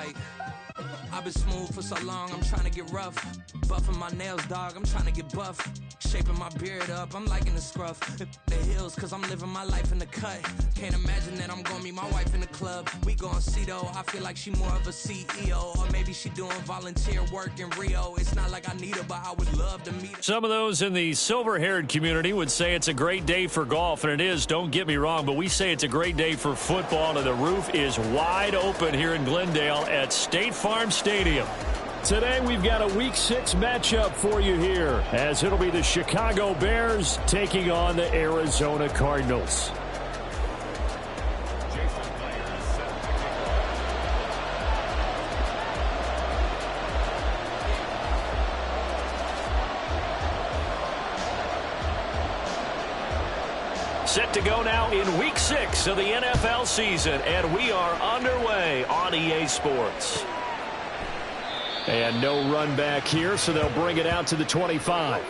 like I've been smooth for so long, I'm trying to get rough. Buffing my nails, dog, I'm trying to get buff. Shaping my beard up, I'm liking the scruff. The hills, cause I'm living my life in the cut. Can't imagine that I'm gonna meet my wife in the club. We gon' see though, I feel like she more of a CEO. Or maybe she doing volunteer work in Rio. It's not like I need her, but I would love to meet her. Some of those in the silver-haired community would say it's a great day for golf, and it is, don't get me wrong, but we say it's a great day for football, and the roof is wide open here in Glendale at State Farm Stadium. Today we've got a Week 6 matchup for you here, as it'll be the Chicago Bears taking on the Arizona Cardinals. Set to go now in Week 6 of the NFL season, and we are underway on EA Sports. And no run back here, so they'll bring it out to the 25.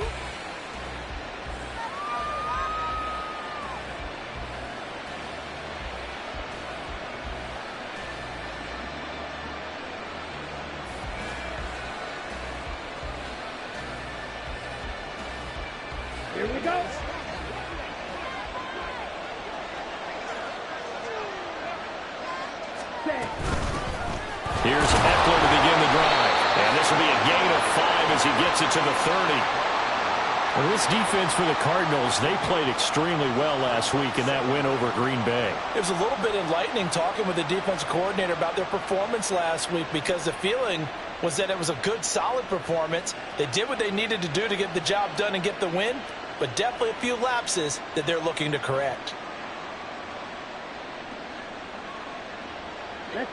Here we go. Here's Eckler to begin the drive. And this will be a gain of 5 as he gets it to the 30. Well, this defense for the Cardinals, they played extremely well last week in that win over Green Bay. It was a little bit enlightening talking with the defensive coordinator about their performance last week, because the feeling was that it was a good, solid performance. They did what they needed to do to get the job done and get the win, but definitely a few lapses that they're looking to correct.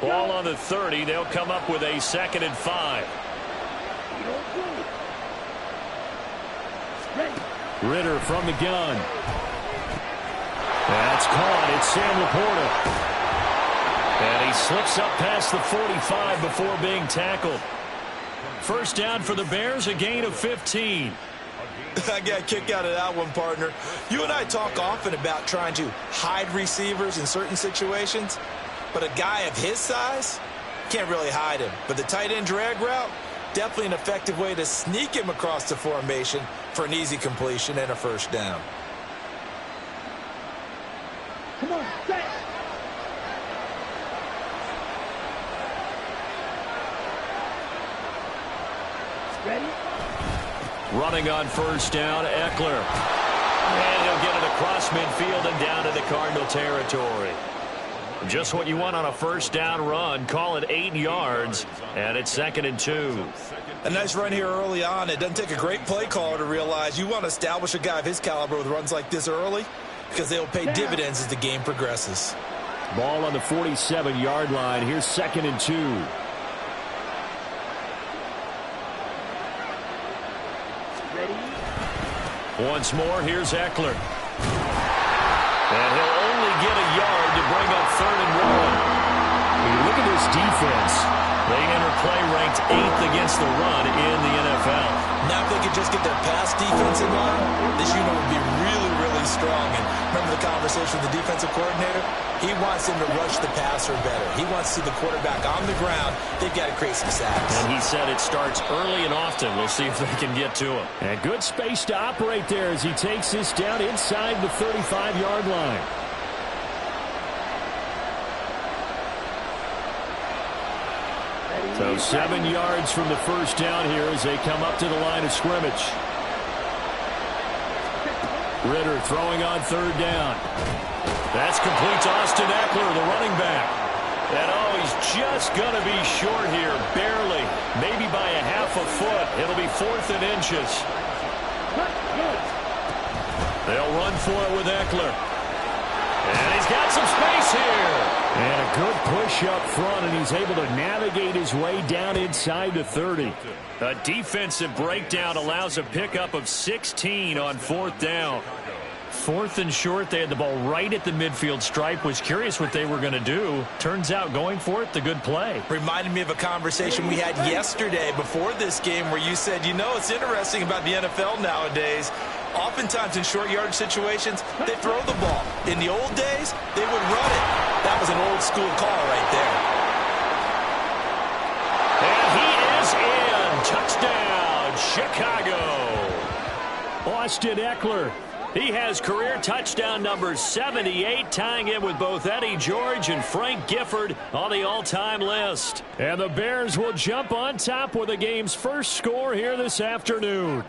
Ball on the 30. They'll come up with a 2nd and 5. Ritter from the gun. That's caught. It's Sam Laporta. And he slips up past the 45 before being tackled. First down for the Bears, a gain of 15. I got a kick out of that one, partner. You and I talk often about trying to hide receivers in certain situations. But a guy of his size, can't really hide him. But the tight end drag route, definitely an effective way to sneak him across the formation for an easy completion and a first down. Come on, set. Ready? Running on first down, Eckler. And he'll get it across midfield and down to the Cardinal territory. Just what you want on a first down run. Call it 8 yards, and it's 2nd and 2. A nice run here early on. It doesn't take a great play caller to realize you want to establish a guy of his caliber with runs like this early, because they'll pay dividends as the game progresses. Ball on the 47-yard line. Here's 2nd and 2. Ready? Once more, here's Eckler. And he'll only get a yard to bring up 3rd and 1. When you look at this defense, they enter play ranked 8th against the run in the NFL. Now if they could just get their pass defense in line, this unit would be really, really strong. And remember the conversation with the defensive coordinator? He wants them to rush the passer better. He wants to see the quarterback on the ground. They've got to create some sacks. And he said it starts early and often. We'll see if they can get to him. And good space to operate there as he takes this down inside the 35-yard line. So 7 yards from the first down here as they come up to the line of scrimmage. Ritter throwing on 3rd down. That's complete to Austin Eckler, the running back. And he's just going to be short here, barely, maybe by a half a foot. It'll be 4th and inches. They'll run for it with Eckler. And he's got some space here. And a good push up front, and he's able to navigate his way down inside the 30. A defensive breakdown allows a pickup of 16 on 4th down. 4th and short, they had the ball right at the midfield stripe. Was curious what they were going to do. Turns out going for it, the good play. Reminded me of a conversation we had yesterday before this game where you said, you know, it's interesting about the NFL nowadays. Oftentimes in short yardage situations, they throw the ball. In the old days, they would run it. That was an old school call right there. Touchdown, Chicago. Austin Eckler. He has career touchdown number 78, tying in with both Eddie George and Frank Gifford on the all-time list. And the Bears will jump on top with the game's first score here this afternoon.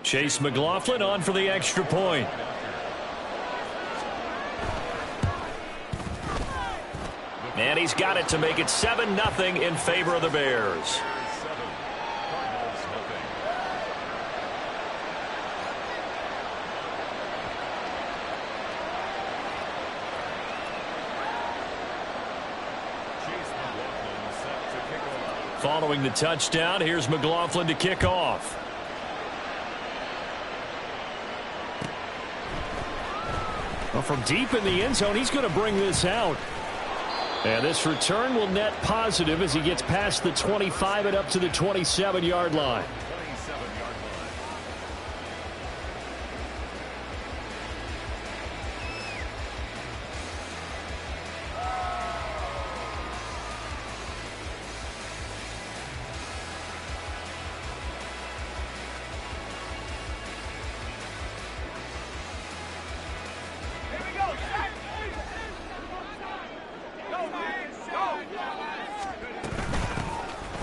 Chase McLaughlin on for the extra point. And he's got it to make it 7-0 in favor of the Bears. Following the touchdown, here's McLaughlin to kick off. Well, from deep in the end zone, he's going to bring this out. And this return will net positive as he gets past the 25 and up to the 27-yard line.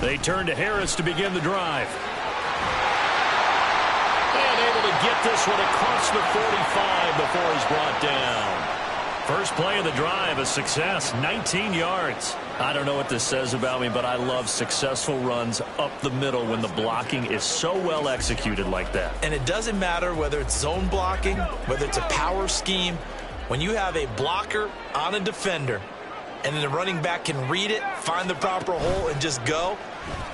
They turn to Harris to begin the drive. And able to get this one across the 45 before he's brought down. First play of the drive, a success, 19 yards. I don't know what this says about me, but I love successful runs up the middle when the blocking is so well executed like that. And it doesn't matter whether it's zone blocking, whether it's a power scheme. When you have a blocker on a defender, and then the running back can read it, find the proper hole, and just go,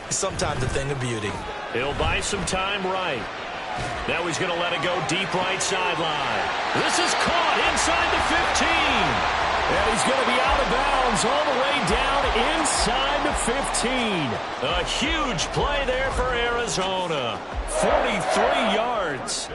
it's sometimes a thing of beauty. He'll buy some time right. Now he's going to let it go deep right sideline. This is caught inside the 15. And he's going to be out of bounds all the way down inside the 15. A huge play there for Arizona. 43 yards.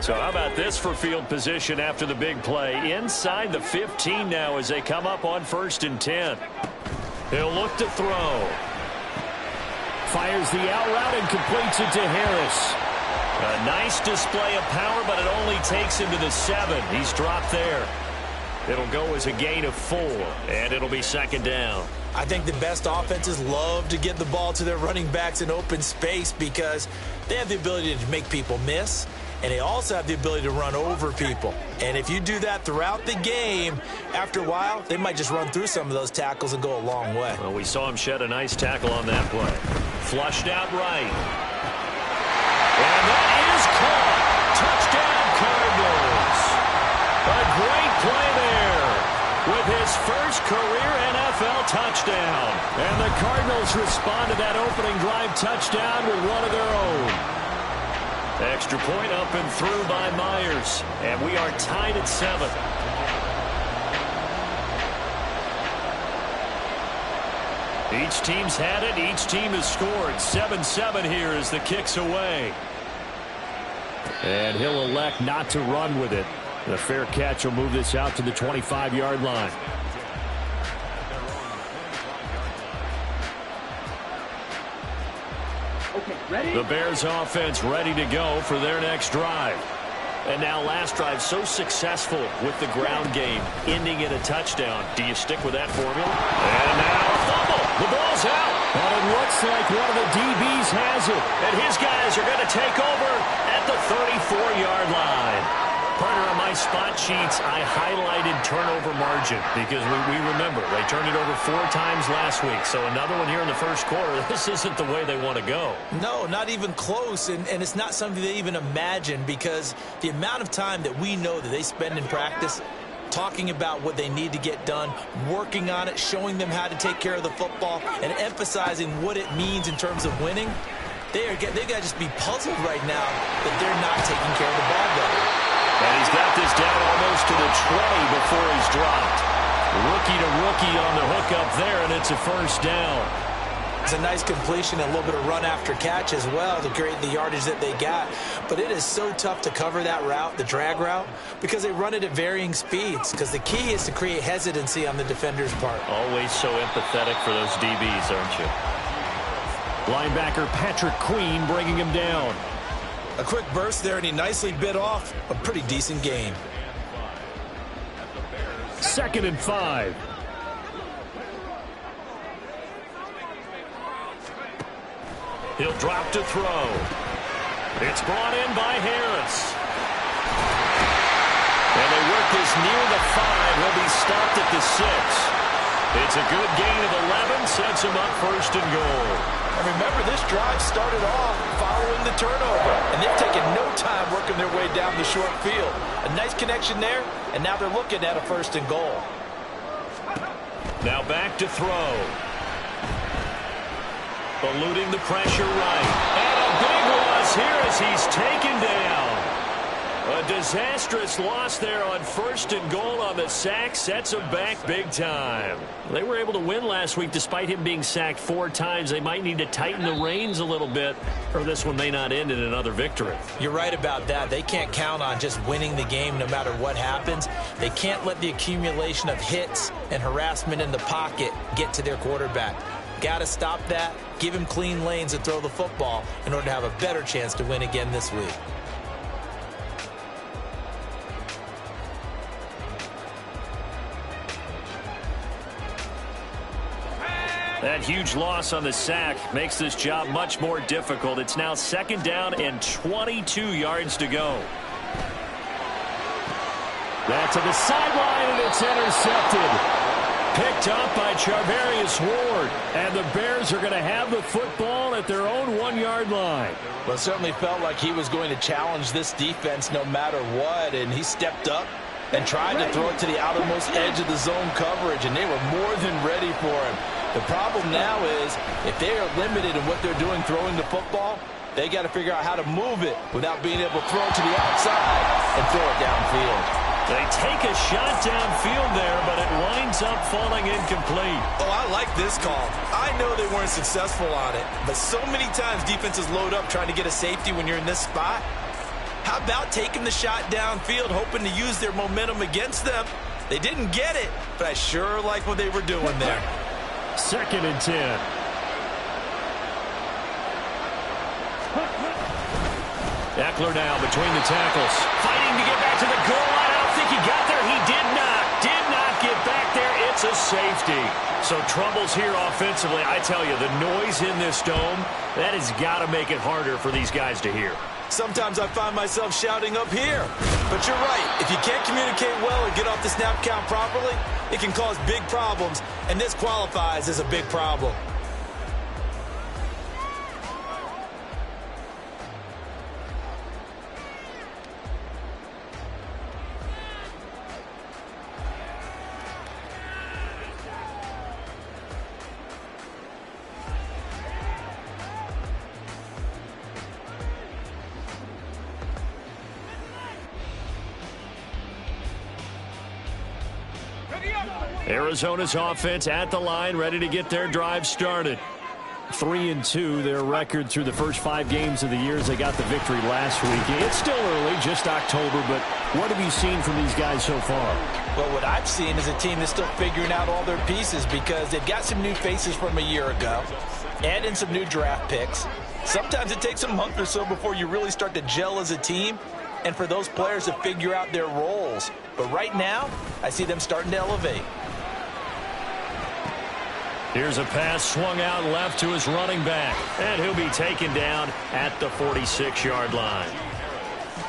So how about this for field position after the big play? Inside the 15 now as they come up on 1st and 10. He'll look to throw. Fires the out route and completes it to Harris. A nice display of power, but it only takes him to the 7. He's dropped there. It'll go as a gain of 4, and it'll be 2nd down. I think the best offenses love to get the ball to their running backs in open space because they have the ability to make people miss. And they also have the ability to run over people. And if you do that throughout the game, after a while, they might just run through some of those tackles and go a long way. Well, we saw him shed a nice tackle on that play. Flushed out right. And that is caught. Touchdown, Cardinals. A great play there with his first career NFL touchdown. And the Cardinals respond to that opening drive touchdown with one of their own. Extra point up and through by Myers. And we are tied at 7. Each team's had it. Each team has scored. 7-7 here as the kick's away. And he'll elect not to run with it. The fair catch will move this out to the 25-yard line. The Bears offense ready to go for their next drive. And now last drive so successful with the ground game, ending in a touchdown. Do you stick with that formula? And now a fumble. The ball's out. And it looks like one of the DBs has it. And his guys are going to take over at the 34-yard line. Partner, on my spot sheets, I highlighted turnover margin because we remember they turned it over 4 times last week. So another one here in the first quarter. This isn't the way they want to go. No, not even close. And it's not something they even imagine because the amount of time that we know that they spend in practice talking about what they need to get done, working on it, showing them how to take care of the football, and emphasizing what it means in terms of winning, they got to just be puzzled right now that they're not taking care of the ball better. And he's got this down almost to the 20 before he's dropped. Rookie to rookie on the hookup there, and it's a 1st down. It's a nice completion and a little bit of run after catch as well to create the yardage that they got. But it is so tough to cover that route, the drag route, because they run it at varying speeds. Because the key is to create hesitancy on the defender's part. Always so empathetic for those DBs, aren't you? Linebacker Patrick Queen bringing him down. A quick burst there, and he nicely bit off a pretty decent gain. 2nd and 5. He'll drop to throw. It's brought in by Harris. And they work this near the 5. He'll be stopped at the 6. It's a good gain of 11. Sets him up 1st and goal. And remember, this drive started off following the turnover. And they've taken no time working their way down the short field. A nice connection there, and now they're looking at a 1st and goal. Now back to throw. Eluding the pressure right. And a big loss here as he's taken down. A disastrous loss there on 1st and goal on the sack. Sets him back big time. They were able to win last week despite him being sacked 4 times. They might need to tighten the reins a little bit, or this one may not end in another victory. You're right about that. They can't count on just winning the game no matter what happens. They can't let the accumulation of hits and harassment in the pocket get to their quarterback. Got to stop that, give him clean lanes and throw the football in order to have a better chance to win again this week. That huge loss on the sack makes this job much more difficult. It's now 2nd down and 22 yards to go. That's to the sideline, and it's intercepted. Picked up by Charvarius Ward. And the Bears are going to have the football at their own 1-yard line. Well, it certainly felt like he was going to challenge this defense no matter what, and he stepped up and tried to throw it to the outermost edge of the zone coverage, and they were more than ready for him. The problem now is if they are limited in what they're doing throwing the football, they got to figure out how to move it without being able to throw it to the outside and throw it downfield. They take a shot downfield there, but it winds up falling incomplete. Oh, I like this call. I know they weren't successful on it, but so many times defenses load up trying to get a safety when you're in this spot. How about taking the shot downfield, hoping to use their momentum against them? They didn't get it, but I sure like what they were doing there. 2nd and 10. Eckler now between the tackles. Fighting to get back to the goal line. I don't think he got there. He did not. Did not get back there. It's a safety. So troubles here offensively. I tell you, the noise in this dome, that has got to make it harder for these guys to hear. Sometimes I find myself shouting up here. But you're right. If you can't communicate well and get off the snap count properly, it can cause big problems, and this qualifies as a big problem. Arizona's offense at the line, ready to get their drive started. 3-2, their record through the first 5 games of the year as they got the victory last week. It's still early, just October, but what have you seen from these guys so far? Well, what I've seen is a team that's still figuring out all their pieces because they've got some new faces from a year ago, add in some new draft picks. Sometimes it takes a month or so before you really start to gel as a team and for those players to figure out their roles. But right now, I see them starting to elevate. Here's a pass swung out left to his running back, and he'll be taken down at the 46-yard line.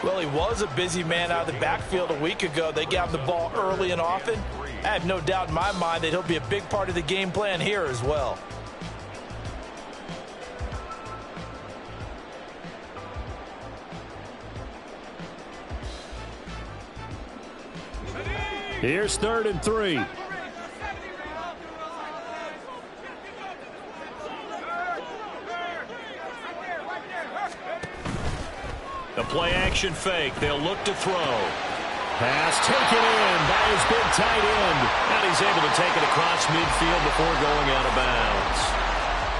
Well, he was a busy man out of the backfield a week ago. They got him the ball early and often. I have no doubt in my mind that he'll be a big part of the game plan here as well. Here's 3rd and 3. The play-action fake. They'll look to throw. Pass taken in by his big tight end. And he's able to take it across midfield before going out of bounds.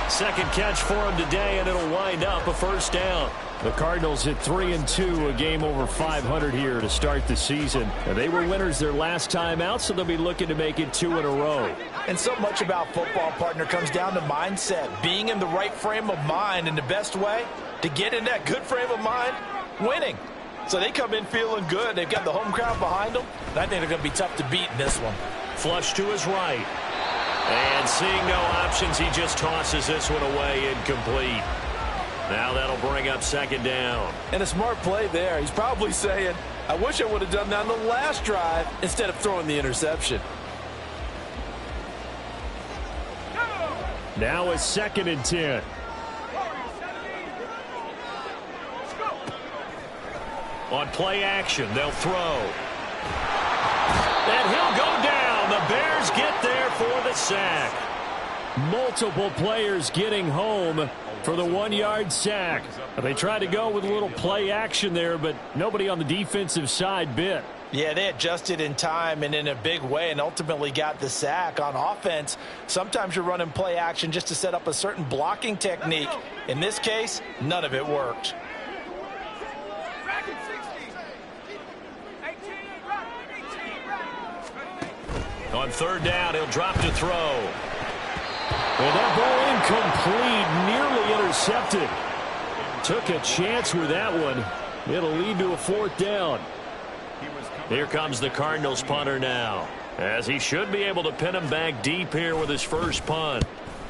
Second catch for him today, and it'll wind up a first down. The Cardinals at 3-2, a game over 500 here to start the season. And they were winners their last time out, so they'll be looking to make it 2 in a row. And so much about football, partner, comes down to mindset. Being in the right frame of mind, and the best way to get in that good frame of mind, winning. So they come in feeling good. They've got the home crowd behind them. And I think they're going to be tough to beat in this one. Flush to his right. And seeing no options, he just tosses this one away, incomplete. Now that'll bring up second down. And a smart play there. He's probably saying, I wish I would have done that on the last drive instead of throwing the interception. Now it's 2nd and 10. On play action, they'll throw. And he'll go down. The Bears get there for the sack. Multiple players getting home for the 1-yard sack. They tried to go with a little play action there, but nobody on the defensive side bit. Yeah, they adjusted in time and in a big way and ultimately got the sack. On offense, sometimes you're running play action just to set up a certain blocking technique. In this case, none of it worked. On 3rd down, he'll drop to throw. And that ball incomplete, nearly intercepted. Took a chance with that one. It'll lead to a 4th down. Here comes the Cardinals punter now, as he should be able to pin him back deep here with his first punt.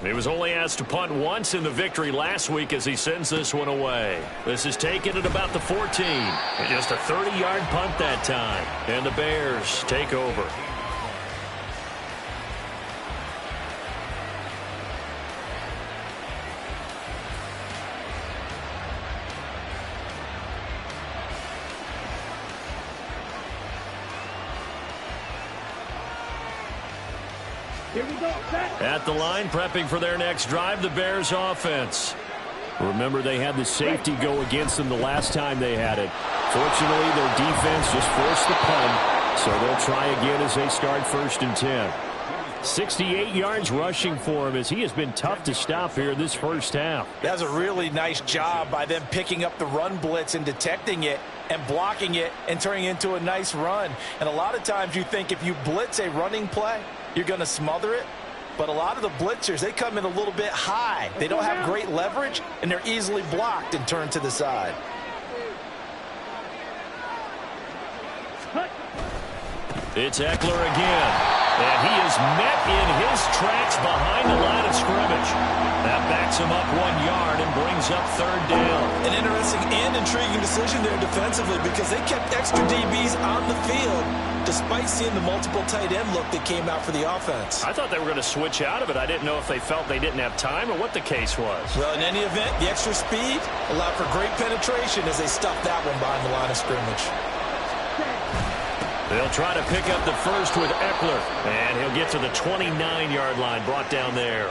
He was only asked to punt once in the victory last week as he sends this one away. This is taken at about the 14. And just a 30-yard punt that time. And the Bears take over. Here we go. Set. At the line, prepping for their next drive, the Bears offense. Remember, they had the safety go against them the last time they had it. Fortunately, their defense just forced the punt, so they'll try again as they start 1st and 10. 68 yards rushing for him as he has been tough to stop here this first half. That's a really nice job by them picking up the run blitz and detecting it and blocking it and turning it into a nice run. And a lot of times you think if you blitz a running play, you're going to smother it. But a lot of the blitzers, they come in a little bit high. They don't have great leverage, and they're easily blocked and turned to the side. It's Eckler again. And he is met in his tracks behind the line of scrimmage. That backs him up 1 yard and brings up 3rd down. An interesting and intriguing decision there defensively because they kept extra DBs on the field despite seeing the multiple tight end look that came out for the offense. I thought they were going to switch out of it. I didn't know if they felt they didn't have time or what the case was. Well, in any event, the extra speed allowed for great penetration as they stuffed that one behind the line of scrimmage. They'll try to pick up the first with Eckler, and he'll get to the 29-yard line, brought down there.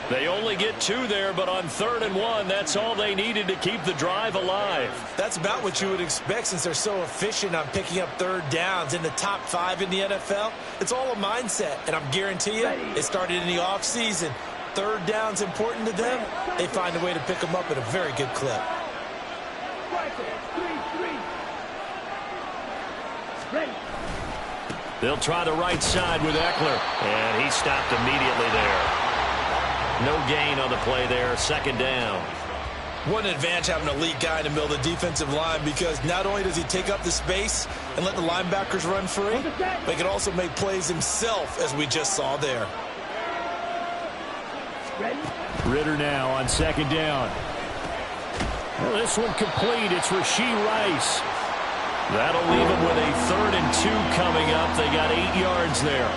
They only get 2 there, but on 3rd and 1, that's all they needed to keep the drive alive. That's about what you would expect since they're so efficient on picking up 3rd downs in the top 5 in the NFL. It's all a mindset, and I'm guarantee you it started in the offseason. 3rd down's important to them. They find a way to pick them up at a very good clip. Ready. They'll try the right side with Eckler, and he stopped immediately there. No gain on the play there, 2nd down. What an advantage having an elite guy in the middle of the defensive line because not only does he take up the space and let the linebackers run free, but he can also make plays himself, as we just saw there. Ready. Ritter now on 2nd down. Well, this one complete. It's Rashee Rice. That'll leave them with a 3rd and 2 coming up. They got 8 yards there.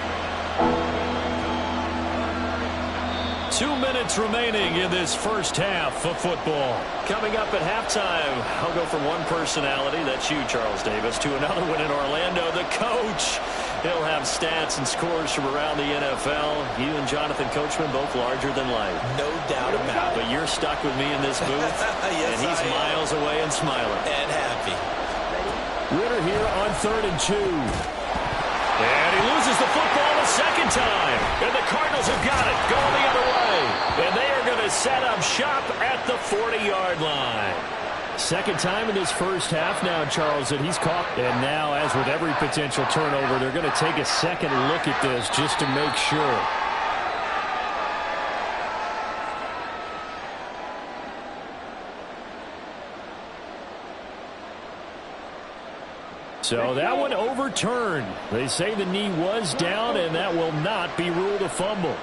2 minutes remaining in this first half of football. Coming up at halftime, I'll go from one personality, that's you, Charles Davis, to another one in Orlando, the coach. He'll have stats and scores from around the NFL. You and Jonathan Coachman both larger than life. No doubt about it. But you're stuck with me in this booth, yes, and he's miles away and smiling. And happy. Ritter here on 3rd and 2. And he loses the football a second time. And the Cardinals have got it, going the other way. And they are going to set up shop at the 40-yard line. Second time in this first half now, Charles, that he's caught. And now, as with every potential turnover, they're going to take a second look at this just to make sure. So that one overturned. They say the knee was down, and that will not be ruled a fumble.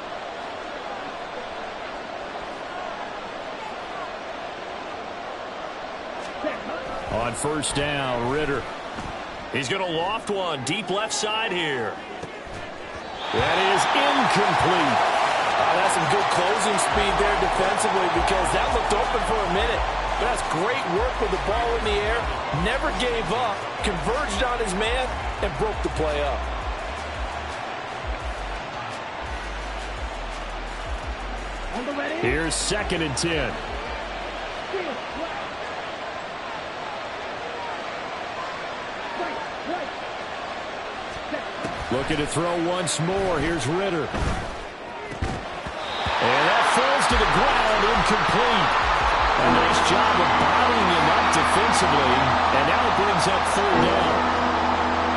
On first down, Ritter. He's going to loft one deep left side here. That is incomplete. That's some good closing speed there defensively because that looked open for a minute. But that's great work with the ball in the air. Never gave up, converged on his man, and broke the play up. Here's 2nd and 10. Looking to throw once more. Here's Ritter. And that falls to the ground, incomplete. A nice job of bottling him up defensively. And now it brings up 3rd down.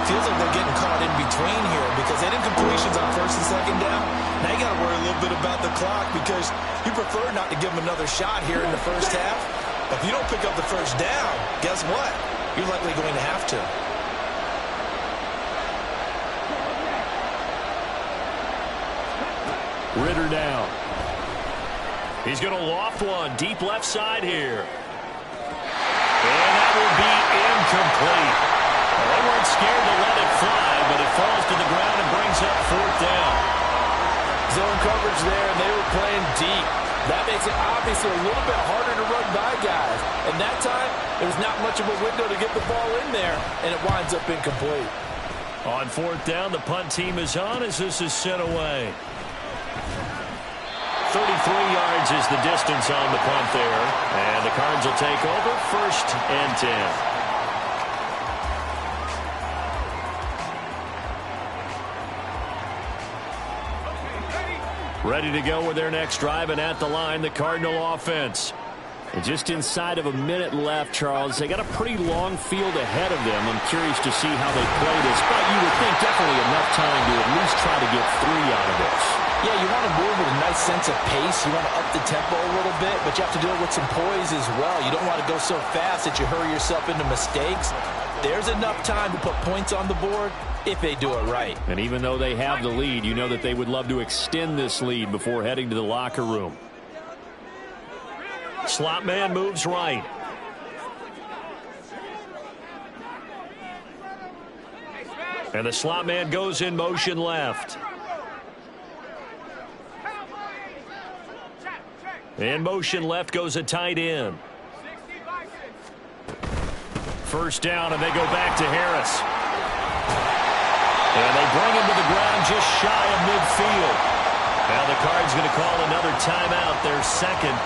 Feels like they're getting caught in between here because they had incompletions on 1st and 2nd down. Now you got to worry a little bit about the clock because you prefer not to give them another shot here in the first half. But if you don't pick up the 1st down, guess what? You're likely going to have to. Ritter down. He's going to loft one deep left side here. And that will be incomplete. Well, they weren't scared to let it fly, but it falls to the ground and brings up 4th down. Zone coverage there, and they were playing deep. That makes it obviously a little bit harder to run by guys. And that time, there was not much of a window to get the ball in there, and it winds up incomplete. On 4th down, the punt team is on as this is sent away. 33 yards is the distance on the punt there. And the Cards will take over 1st and 10. Ready to go with their next drive, and at the line, the Cardinal offense. And just inside of a minute left, Charles. They got a pretty long field ahead of them. I'm curious to see how they play this, but you would think definitely enough time to at least try to get 3 out of this. Yeah, you want to move with a nice sense of pace. You want to up the tempo a little bit, but you have to deal with some poise as well. You don't want to go so fast that you hurry yourself into mistakes. There's enough time to put points on the board if they do it right. And even though they have the lead, you know that they would love to extend this lead before heading to the locker room. Slot man moves right. And the slot man goes in motion left. In motion left goes a tight end. 1st down, and they go back to Harris. And they bring him to the ground just shy of midfield. Now the Cards going to call another timeout, their 2nd,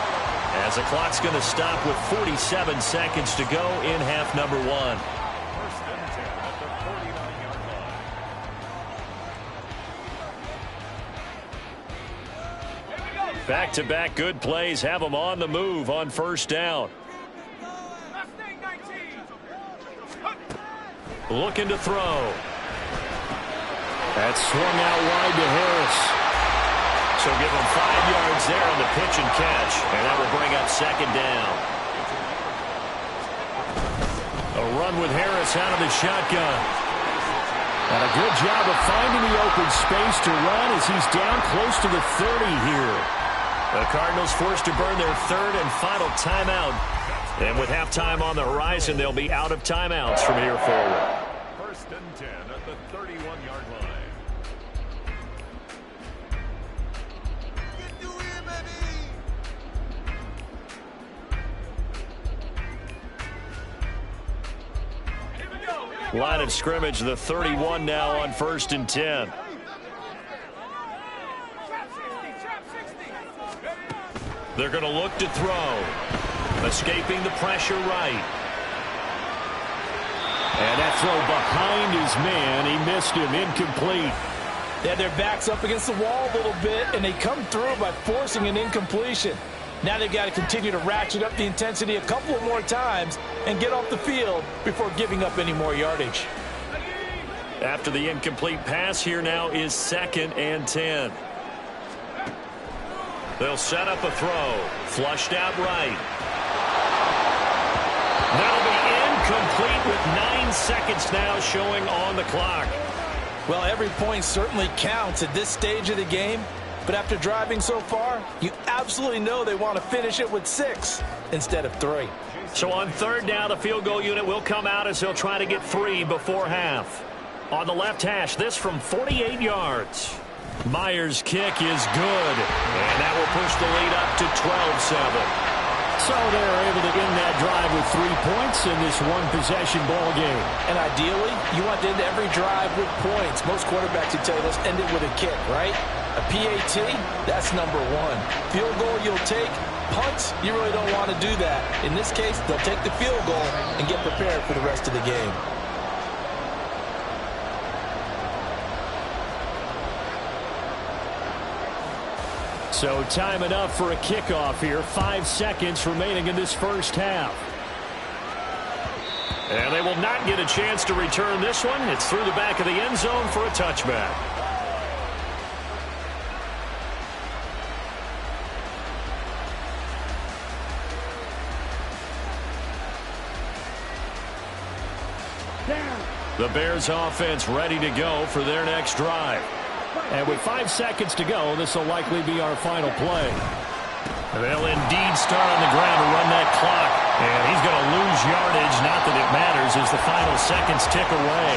as the clock's going to stop with 47 seconds to go in half number 1. Back-to-back good plays have them on the move on 1st down. Looking to throw. That's swung out wide to Harris. So give him 5 yards there on the pitch and catch. And that will bring up 2nd down. A run with Harris out of the shotgun. And a good job of finding the open space to run as he's down close to the 30 here. The Cardinals forced to burn their 3rd and final timeout. And with halftime on the horizon, they'll be out of timeouts from here forward. 1st and 10 at the 31-yard line. Line of scrimmage, the 31 now on 1st and 10. They're going to look to throw. Escaping the pressure right. And that throw behind his man. He missed him. Incomplete. They had their backs up against the wall a little bit, and they come through by forcing an incompletion. Now they've got to continue to ratchet up the intensity a couple of more times and get off the field before giving up any more yardage. After the incomplete pass, here now is 2nd and 10. They'll set up a throw. Flushed out right. That'll be incomplete with 9 seconds now showing on the clock. Well, every point certainly counts at this stage of the game. But after driving so far, you absolutely know they want to finish it with 6 instead of 3. So on 3rd down, the field goal unit will come out as they'll try to get 3 before half. On the left hash, this from 48 yards. Myers' kick is good. And that will push the lead up to 12-7. So they're able to end that drive with 3 points in this one-possession ball game. And ideally, you want to end every drive with points. Most quarterbacks would tell you, let's end it with a kick, right? A PAT, that's number 1. Field goal you'll take. Punts, you really don't want to do that. In this case, they'll take the field goal and get prepared for the rest of the game. So time enough for a kickoff here. 5 seconds remaining in this first half. And they will not get a chance to return this one. It's through the back of the end zone for a touchback. The Bears offense ready to go for their next drive. And with 5 seconds to go, this will likely be our final play. They'll indeed start on the ground to run that clock. And he's going to lose yardage. Not that it matters as the final seconds tick away.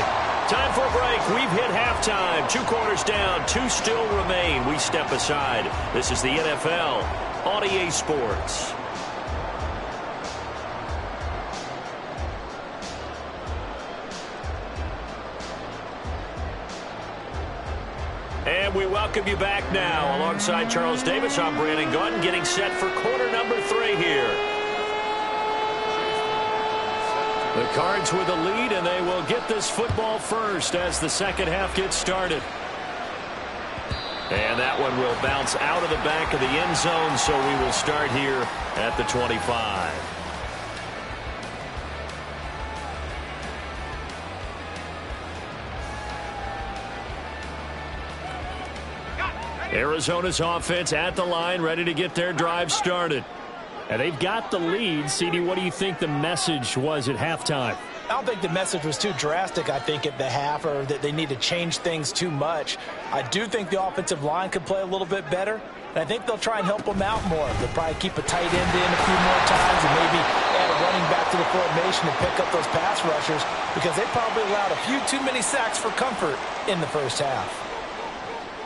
Time for a break. We've hit halftime. 2 quarters down. 2 still remain. We step aside. This is the NFL on EA Sports. And we welcome you back now. Alongside Charles Davis, I'm Brandon Gunn, getting set for quarter number 3 here. The Cards with a lead, and they will get this football first as the second half gets started. And that one will bounce out of the back of the end zone, so we will start here at the 25. Arizona's offense at the line, ready to get their drive started. And they've got the lead. CD, what do you think the message was at halftime? I don't think the message was too drastic, I think, at the half, or that they need to change things too much. I do think the offensive line could play a little bit better, and I think they'll try and help them out more. They'll probably keep a tight end in a few more times and maybe add a running back to the formation and pick up those pass rushers, because they probably allowed a few too many sacks for comfort in the first half.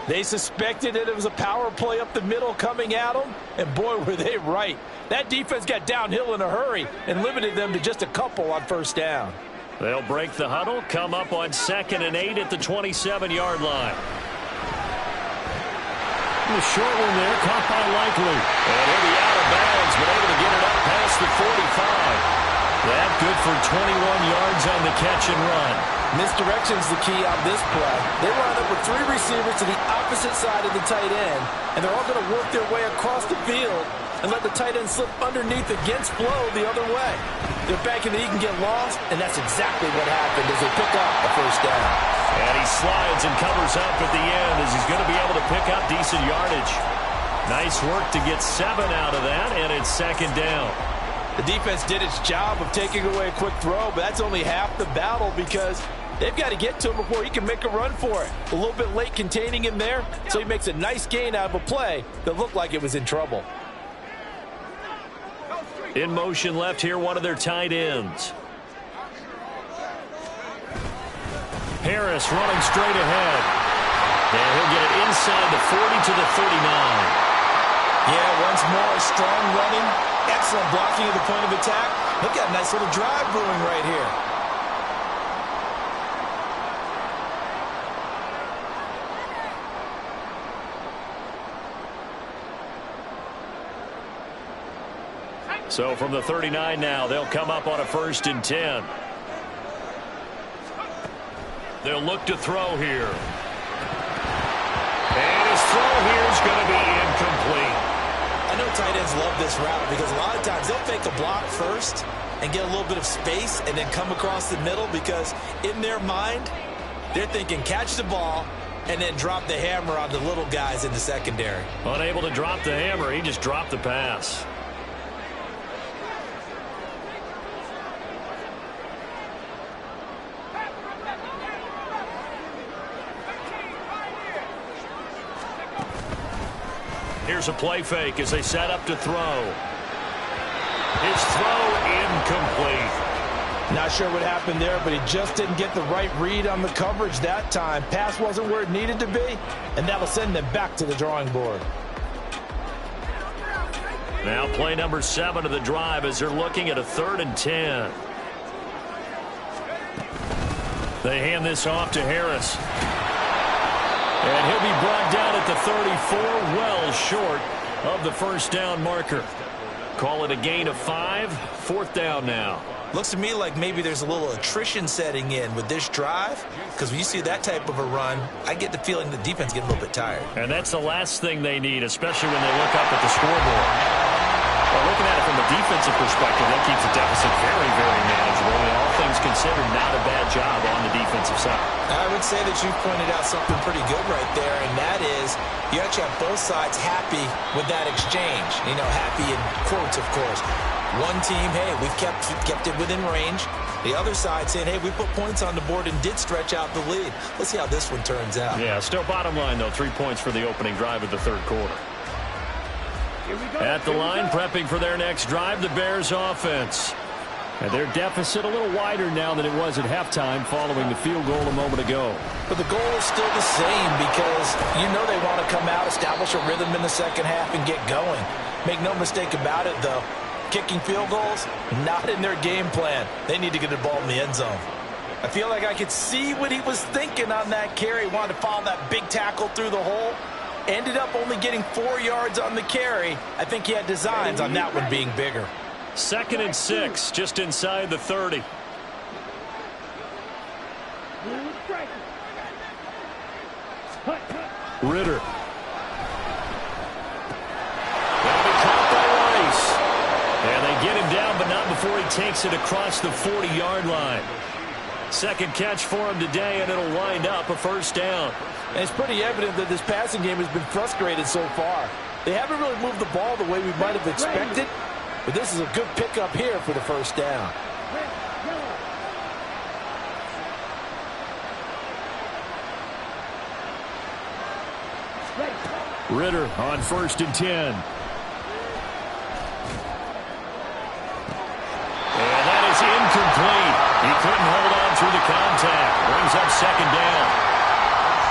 They suspected that it was a power play up the middle coming at them, and boy, were they right. That defense got downhill in a hurry and limited them to just a couple on first down. They'll break the huddle, come up on 2nd and 8 at the 27-yard line. The short one there, caught by Likely. And he'll be out of bounds, but able to get it up past the 45. That good for 21 yards on the catch and run. Misdirection is the key on this play. They line up with 3 receivers to the opposite side of the tight end, and they're all going to work their way across the field and let the tight end slip underneath against flow the other way. They're banking that he can get lost, and that's exactly what happened as they pick up a first down. And he slides and covers up at the end as he's going to be able to pick up decent yardage. Nice work to get 7 out of that, and it's 2nd down. The defense did its job of taking away a quick throw, but that's only half the battle because they've got to get to him before he can make a run for it. A little bit late containing him there, so he makes a nice gain out of a play that looked like it was in trouble. In motion left here, one of their tight ends. Harris running straight ahead. And he'll get it inside the 40 to the 39. Yeah, once more, strong running, excellent blocking at the point of attack. They've got a nice little drive brewing right here. So from the 39 now, they'll come up on a 1st and 10. They'll look to throw here. And his throw here is going to be incomplete. I know tight ends love this route because a lot of times they'll fake a block first and get a little bit of space and then come across the middle because in their mind, they're thinking catch the ball and then drop the hammer on the little guys in the secondary. Unable to drop the hammer, he just dropped the pass. Here's a play fake as they set up to throw. His throw incomplete. Not sure what happened there, but he just didn't get the right read on the coverage that time. Pass wasn't where it needed to be, and that'll send them back to the drawing board. Now play number 7 of the drive as they're looking at a 3rd and 10. They hand this off to Harris. And he'll be brought down at the 34, well short of the first down marker. Call it a gain of 5, 4th down now. Looks to me like maybe there's a little attrition setting in with this drive because when you see that type of a run, I get the feeling the defense getting a little bit tired. And that's the last thing they need, especially when they look up at the scoreboard. Well, looking at it from a defensive perspective, that keeps the deficit very, very manageable. And all things considered, not a bad job on the defensive side. I would say that you've pointed out something pretty good right there, and that is you actually have both sides happy with that exchange. You know, happy in quotes, of course. One team, hey, we've kept it within range. The other side saying, hey, we put points on the board and did stretch out the lead. Let's see how this one turns out. Yeah, still bottom line, though, 3 points for the opening drive of the 3rd quarter. At the line, prepping for their next drive, the Bears offense. And their deficit a little wider now than it was at halftime following the field goal a moment ago. But the goal is still the same because you know they want to come out, establish a rhythm in the second half, and get going. Make no mistake about it, though. Kicking field goals, not in their game plan. They need to get the ball in the end zone. I feel like I could see what he was thinking on that carry. Wanted to follow that big tackle through the hole. Ended up only getting 4 yards on the carry. I think he had designs on that one being bigger. 2nd and 6, just inside the 30. Ritter. And they get him down, but not before he takes it across the 40-yard line. Second catch for him today, and it'll wind up a 1st down. And it's pretty evident that this passing game has been frustrated so far. They haven't really moved the ball the way we might have expected, but this is a good pickup here for the 1st down. Ritter on 1st and 10. Incomplete. He couldn't hold on through the contact. Brings up 2nd down.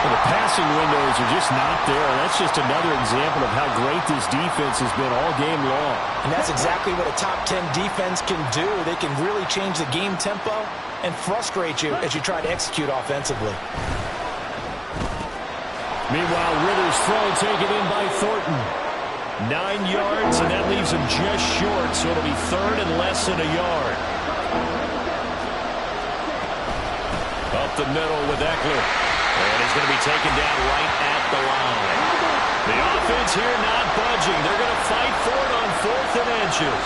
Well, the passing windows are just not there. That's just another example of how great this defense has been all game long. And that's exactly what a top 10 defense can do. They can really change the game tempo and frustrate you as you try to execute offensively. Meanwhile, Ritter's throw taken in by Thornton. 9 yards, and that leaves him just short, so it'll be 3rd and less than a yard. Up the middle with Eckler. And he's going to be taken down right at the line. The offense here not budging. They're going to fight for it on 4th and inches.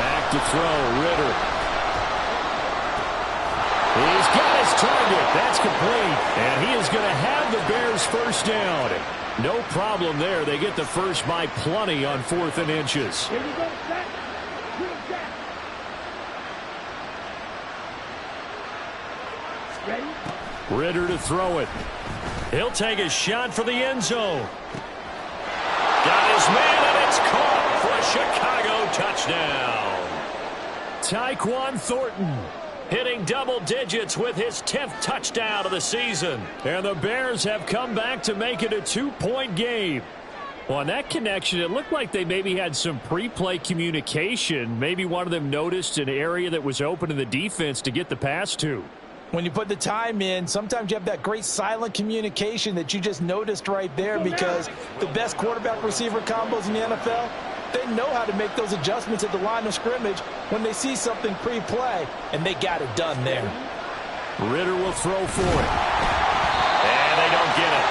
Back to throw, Ritter. He's got his target. That's complete. And he is going to have the Bears 1st down. No problem there. They get the first by plenty on 4th and inches. Here we go, set. Ready? Ritter to throw it. He'll take a shot for the end zone. Got his man, and it's caught for a Chicago touchdown. Tyquan Thornton hitting double digits with his 10th touchdown of the season. And the Bears have come back to make it a 2-point game. Well, on that connection, it looked like they maybe had some pre-play communication. Maybe one of them noticed an area that was open in the defense to get the pass to. When you put the time in, sometimes you have that great silent communication that you just noticed right there, because the best quarterback-receiver combos in the NFL, they know how to make those adjustments at the line of scrimmage when they see something pre-play, and they got it done there. Ritter will throw for it. And they don't get it.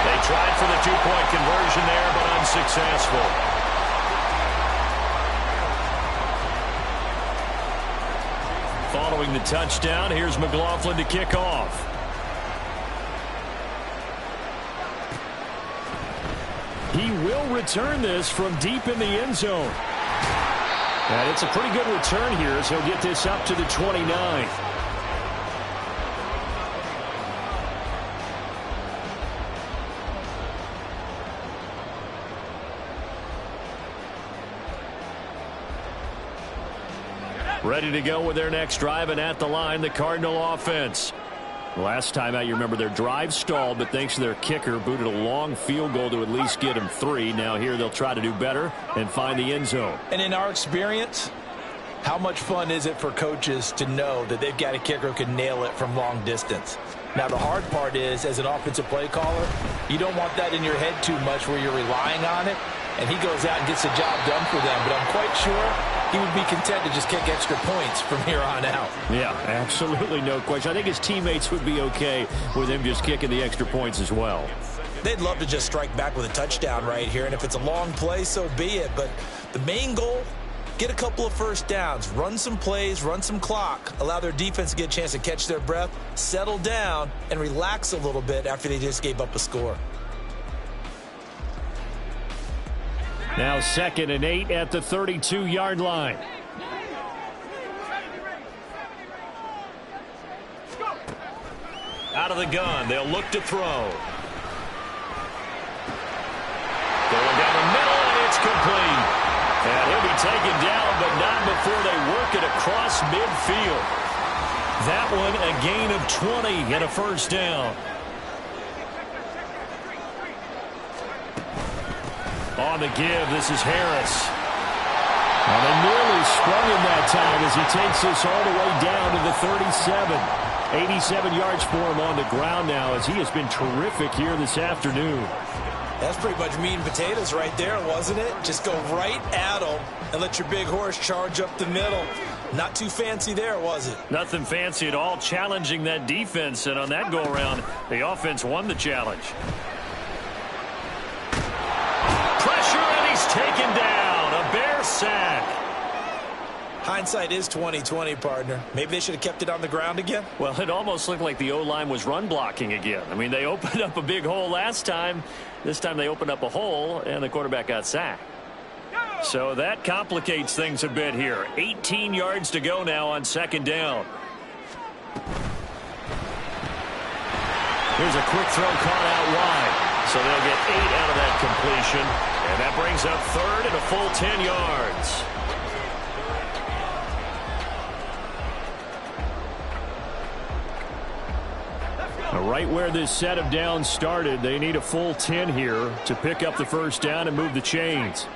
They tried for the two-point conversion there, but unsuccessful. Following the touchdown, here's McLaughlin to kick off. He will return this from deep in the end zone. And it's a pretty good return here as he'll get this up to the 29. Ready to go with their next drive, and at the line, the Cardinal offense. Last time out, you remember their drive stalled, but thanks to their kicker, booted a long field goal to at least get them 3. Now here they'll try to do better and find the end zone. And in our experience, how much fun is it for coaches to know that they've got a kicker who can nail it from long distance? Now, the hard part is, as an offensive play caller, you don't want that in your head too much where you're relying on it, and he goes out and gets the job done for them. But I'm quite sure he would be content to just kick extra points from here on out. Yeah, absolutely no question. I think his teammates would be okay with him just kicking the extra points as well. They'd love to just strike back with a touchdown right here, and if it's a long play, so be it. But the main goal, get a couple of first downs, run some plays, run some clock, allow their defense to get a chance to catch their breath, settle down, and relax a little bit after they just gave up a score. Now 2nd and 8 at the 32-yard line. Out of the gun, they'll look to throw. Going down the middle, and it's complete. And he'll be taken down, but not before they work it across midfield. That one a gain of 20 and a first down. On the give, this is Harris. Well, they nearly sprung him that time as he takes this all the way down to the 37. 87 yards for him on the ground now as he has been terrific here this afternoon. That's pretty much meat and potatoes right there, wasn't it? Just go right at them and let your big horse charge up the middle. Not too fancy there, was it? Nothing fancy at all, challenging that defense, and on that go-around, the offense won the challenge. Pressure, and he's taken down. A Bear sack. Hindsight is 20/20, partner. Maybe they should have kept it on the ground again. Well, it almost looked like the O-line was run blocking again. I mean, they opened up a big hole last time. This time they opened up a hole, and the quarterback got sacked. So that complicates things a bit here. 18 yards to go now on 2nd down. Here's a quick throw caught out wide. So they'll get 8 out of that completion. And that brings up 3rd and a full 10 yards. Right where this set of downs started, they need a full 10 here to pick up the first down and move the chains.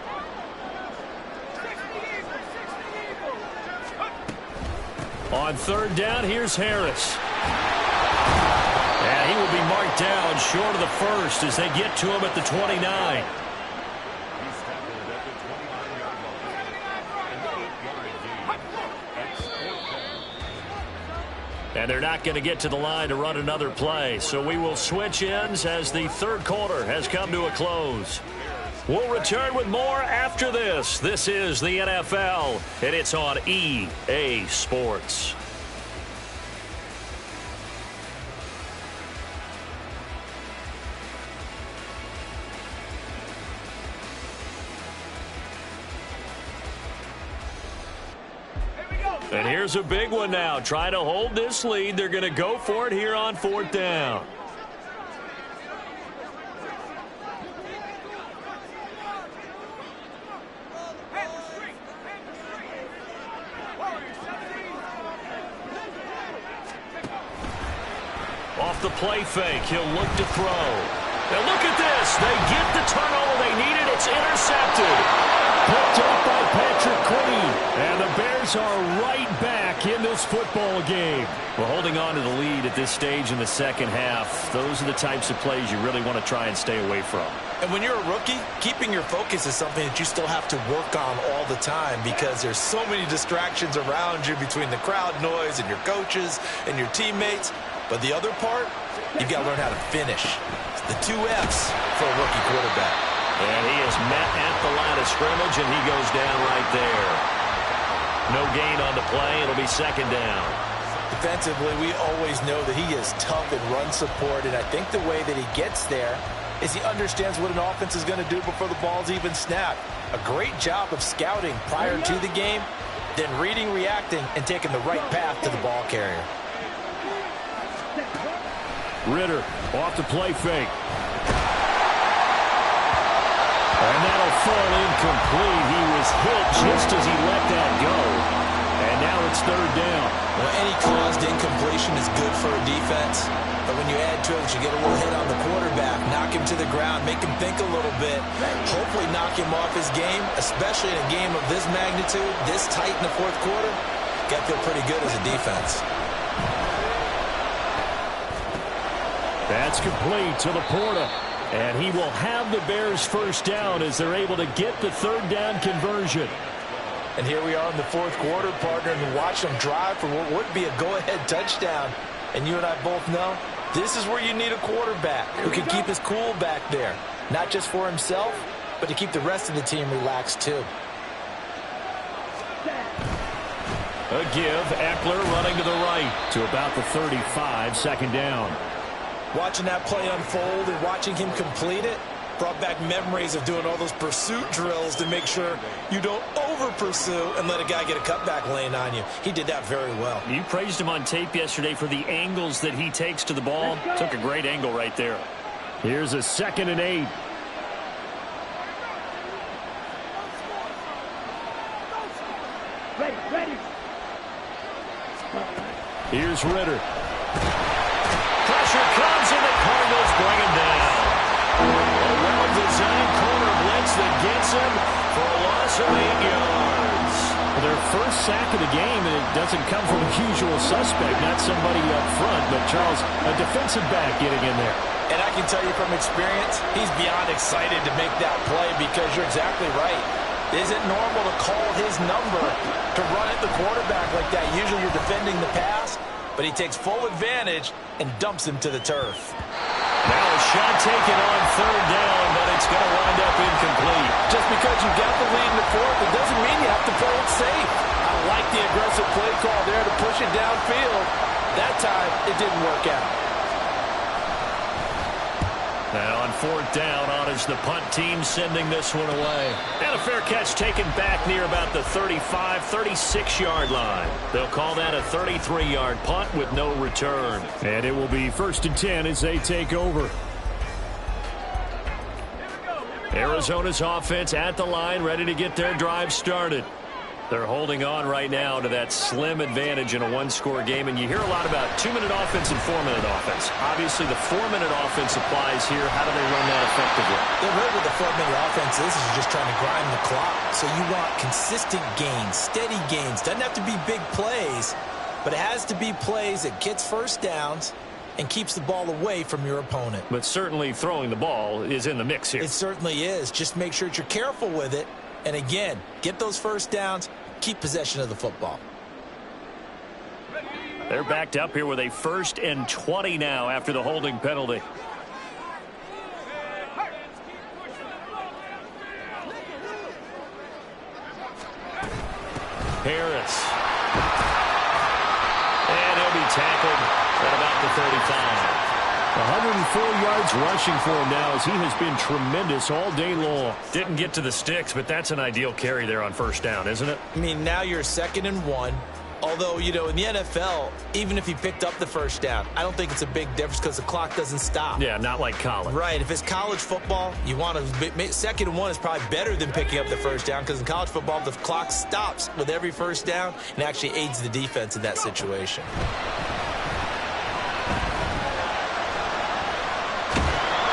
On 3rd down, here's Harris. And he will be marked down short of the first as they get to him at the 29. And they're not going to get to the line to run another play. So we will switch ends as the 3rd quarter has come to a close. We'll return with more after this. This is the NFL, and it's on EA Sports. And here's a big one now. Trying to hold this lead. They're going to go for it here on 4th down. Off the play fake, he'll look to throw. Now look at this. They get the turnover they needed. It's intercepted. Picked up by Patrick Queen. And the Bears are right back in this football game. We're holding on to the lead at this stage in the 2nd half. Those are the types of plays you really want to try and stay away from. And when you're a rookie, keeping your focus is something that you still have to work on all the time because there's so many distractions around you between the crowd noise and your coaches and your teammates. But the other part, you've got to learn how to finish. It's the 2 F's for a rookie quarterback. And he is met at the line of scrimmage, and he goes down right there. No gain on the play. It'll be second down. Defensively, we always know that he is tough in run support, and I think the way that he gets there is he understands what an offense is going to do before the ball's even snapped. A great job of scouting prior to the game, then reading, reacting, and taking the right path to the ball carrier. Ritter off the play fake. And that'll fall incomplete. He was hit just as he let that go. And now it's third down. Well, any caused incompletion is good for a defense. But when you add to it, you get a little hit on the quarterback, knock him to the ground, make him think a little bit, hopefully knock him off his game, especially in a game of this magnitude, this tight in the fourth quarter. Got to feel pretty good as a defense. That's complete to Laporta. And he will have the Bears first down as they're able to get the third down conversion. And here we are in the fourth quarter, partner, and watch them drive for what would be a go-ahead touchdown. And you and I both know this is where you need a quarterback who can keep his cool back there, not just for himself, but to keep the rest of the team relaxed too. A give, Eckler running to the right to about the 35, second down. Watching that play unfold and watching him complete it brought back memories of doing all those pursuit drills to make sure you don't over-pursue and let a guy get a cutback lane on you. He did that very well. You praised him on tape yesterday for the angles that he takes to the ball. Took a great angle right there. Here's a 2nd and 8. Ready. Here's Ritter. Pressure comes and the Cardinals bring him down. A well-designed corner blitz that gets him for a loss of 8 yards. Their first sack of the game, and it doesn't come from a usual suspect, not somebody up front, but Charles, a defensive back getting in there. And I can tell you from experience, he's beyond excited to make that play because you're exactly right. Is it normal to call his number to run at the quarterback like that? Usually you're defending the pass, but he takes full advantage and dumps him to the turf. Now a shot taken on third down, but it's going to wind up incomplete. Just because you got the lead in the fourth, it doesn't mean you have to play it safe. I like the aggressive play call there to push it downfield. That time, it didn't work out. Now on fourth down, honors the punt team, sending this one away. And a fair catch taken back near about the 35, 36-yard line. They'll call that a 33-yard punt with no return. And it will be 1st and 10 as they take over. Arizona's offense at the line, ready to get their drive started. They're holding on right now to that slim advantage in a one-score game, and you hear a lot about 2-minute offense and 4-minute offense. Obviously, the 4-minute offense applies here. How do they run that effectively? The way with the 4-minute offense is just trying to grind the clock. So you want consistent gains, steady gains. Doesn't have to be big plays, but it has to be plays that gets first downs and keeps the ball away from your opponent. But certainly throwing the ball is in the mix here. It certainly is. Just make sure that you're careful with it. And again, get those first downs, keep possession of the football. They're backed up here with a 1st and 20 now after the holding penalty. Harris. And he'll be tackled at about the 35. 104 yards rushing for him now as he has been tremendous all day long. Didn't get to the sticks, but that's an ideal carry there on first down, isn't it? I mean, now you're 2nd and 1. Although, you know, in the NFL, even if he picked up the first down, I don't think it's a big difference because the clock doesn't stop. Yeah, not like college. Right. If it's college football, you want to 2nd and 1 is probably better than picking up the first down because in college football, the clock stops with every first down and actually aids the defense in that situation.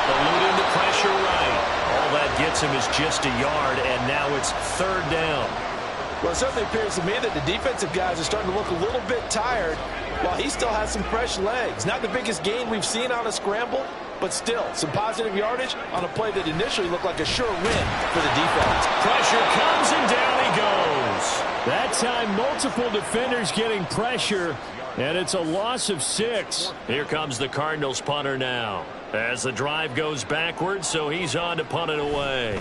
Alluding to pressure right. All that gets him is just a yard, and now it's 3rd down. Well, it certainly appears to me that the defensive guys are starting to look a little bit tired while he still has some fresh legs. Not the biggest gain we've seen on a scramble, but still some positive yardage on a play that initially looked like a sure win for the defense. Pressure comes and down he goes. That time multiple defenders getting pressure, and it's a loss of 6. Here comes the Cardinals punter now as the drive goes backwards, so he's on to punt it away.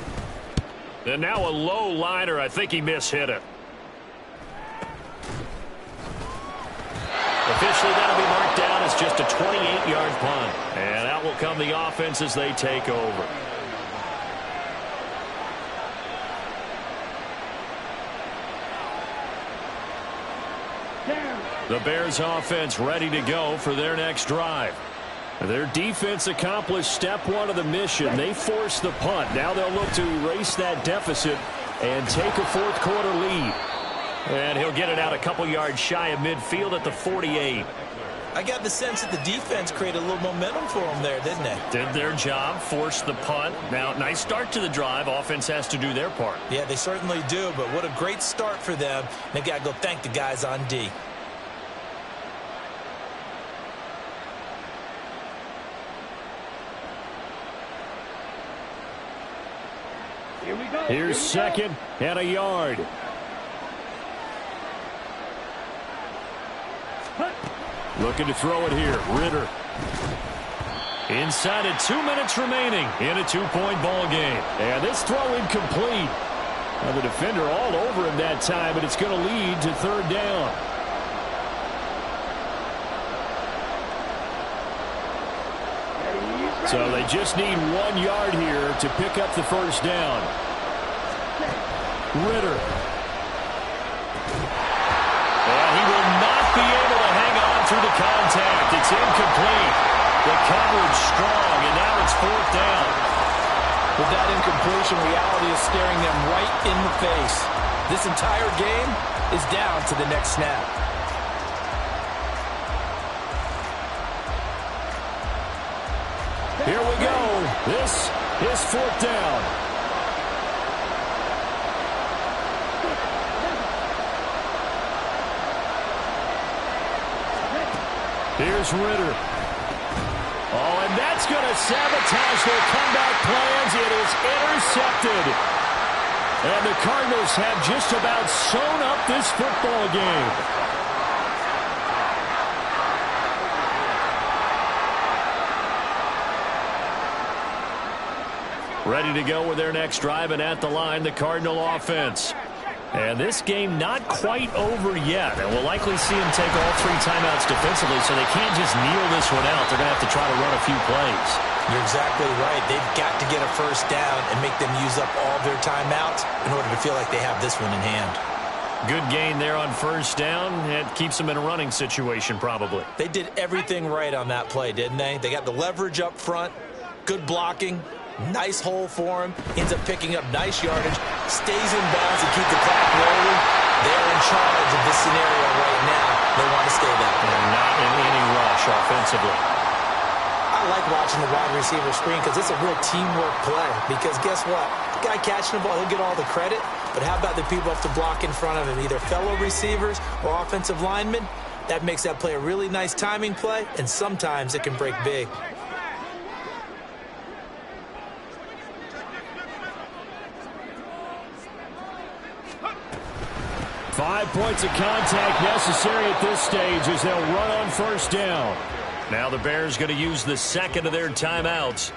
And now a low liner. I think he mishit it. Officially, that'll be marked down as just a 28-yard punt. And out will come the offense as they take over. The Bears offense ready to go for their next drive. Their defense accomplished step 1 of the mission. They forced the punt. Now they'll look to erase that deficit and take a fourth quarter lead. And he'll get it out a couple yards shy of midfield at the 48. I got the sense that the defense created a little momentum for them there, didn't they? Did their job, forced the punt. Now, nice start to the drive. Offense has to do their part. Yeah, they certainly do, but what a great start for them. They got to go thank the guys on D. Here we go. Here's second and a yard. Looking to throw it here. Ritter. Inside of 2 minutes remaining in a 2-point ball game. And this throw incomplete. Now the defender all over him that time, but it's going to lead to third down. So they just need 1 yard here to pick up the first down. Ritter. And he will not be able to hang on through the contact. It's incomplete. The coverage strong, and now it's fourth down. With that incompletion, reality is staring them right in the face. This entire game is down to the next snap. Here we go. This is fourth down. Here's Ritter. Oh, and that's going to sabotage their comeback plans. It is intercepted. And the Cardinals have just about sewn up this football game. Ready to go with their next drive, and at the line, the Cardinal offense. And this game not quite over yet. And we'll likely see them take all 3 timeouts defensively, so they can't just kneel this one out. They're going to have to try to run a few plays. You're exactly right. They've got to get a first down and make them use up all their timeouts in order to feel like they have this one in hand. Good gain there on first down. It keeps them in a running situation, probably. They did everything right on that play, didn't they? They got the leverage up front, good blocking, nice hole for him, ends up picking up nice yardage, stays in bounds to keep the clock rolling. They're in charge of this scenario right now. They want to stay that way. And not in any rush offensively. I like watching the wide receiver screen because it's a real teamwork play. Because guess what? The guy catching the ball, he'll get all the credit. But how about the people have to block in front of him, either fellow receivers or offensive linemen? That makes that play a really nice timing play, and sometimes it can break big. 5 points of contact necessary at this stage as they'll run on first down. Now the Bears going to use the second of their timeouts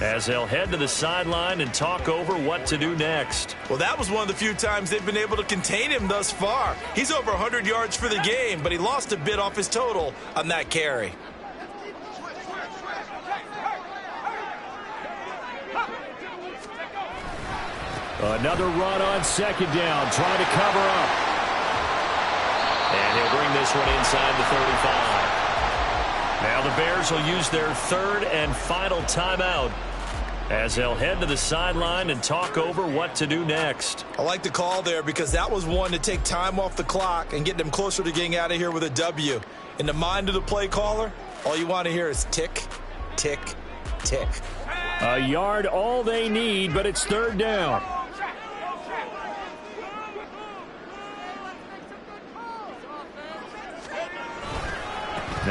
as they'll head to the sideline and talk over what to do next. Well, that was one of the few times they've been able to contain him thus far. He's over 100 yards for the game, but he lost a bit off his total on that carry. Another run on second down, trying to cover up. And he'll bring this one inside the 35. Now the Bears will use their third and final timeout as they'll head to the sideline and talk over what to do next. I like the call there because that was one to take time off the clock and get them closer to getting out of here with a W. In the mind of the play caller, all you want to hear is tick, tick, tick. A yard all they need, but it's third down.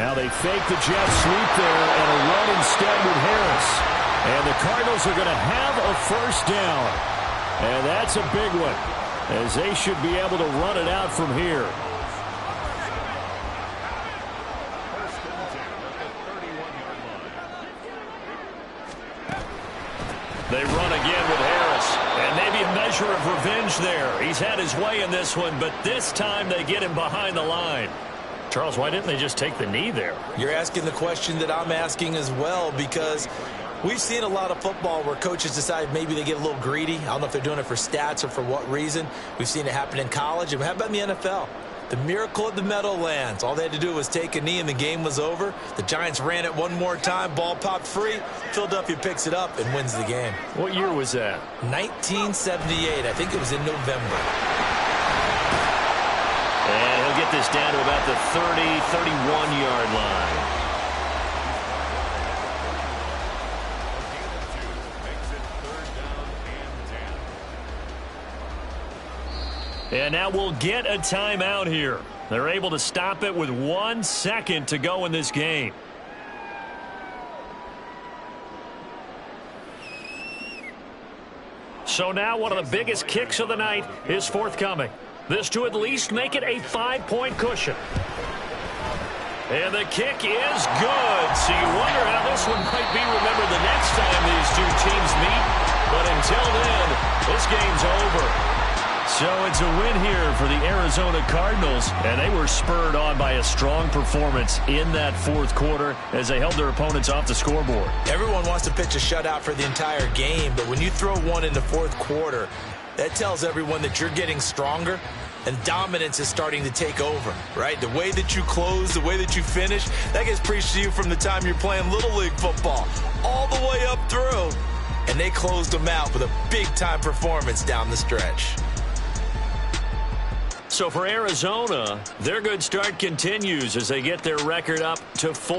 Now they fake the jet sweep there and a run instead with Harris. And the Cardinals are going to have a first down. And that's a big one, as they should be able to run it out from here. They run again with Harris. And maybe a measure of revenge there. He's had his way in this one, but this time they get him behind the line. Charles, why didn't they just take the knee there? You're asking the question that I'm asking as well, because we've seen a lot of football where coaches decide maybe they get a little greedy. I don't know if they're doing it for stats or for what reason. We've seen it happen in college. And how about in the NFL? The miracle of the Meadowlands. All they had to do was take a knee and the game was over. The Giants ran it one more time. Ball popped free. Philadelphia picks it up and wins the game. What year was that? 1978. I think it was in November. And he'll get this down to about the 30, 31-yard line. And now we'll get a timeout here. They're able to stop it with 1 second to go in this game. So now one of the biggest kicks of the night is forthcoming. This to at least make it a 5-point cushion. And the kick is good. So you wonder how this one might be remembered the next time these two teams meet. But until then, this game's over. So it's a win here for the Arizona Cardinals, and they were spurred on by a strong performance in that fourth quarter as they held their opponents off the scoreboard. Everyone wants to pitch a shutout for the entire game, but when you throw one in the fourth quarter, that tells everyone that you're getting stronger and dominance is starting to take over, right? The way that you close, the way that you finish, that gets preached to you from the time you're playing Little League football all the way up through, and they closed them out with a big-time performance down the stretch. So for Arizona, their good start continues as they get their record up to 4.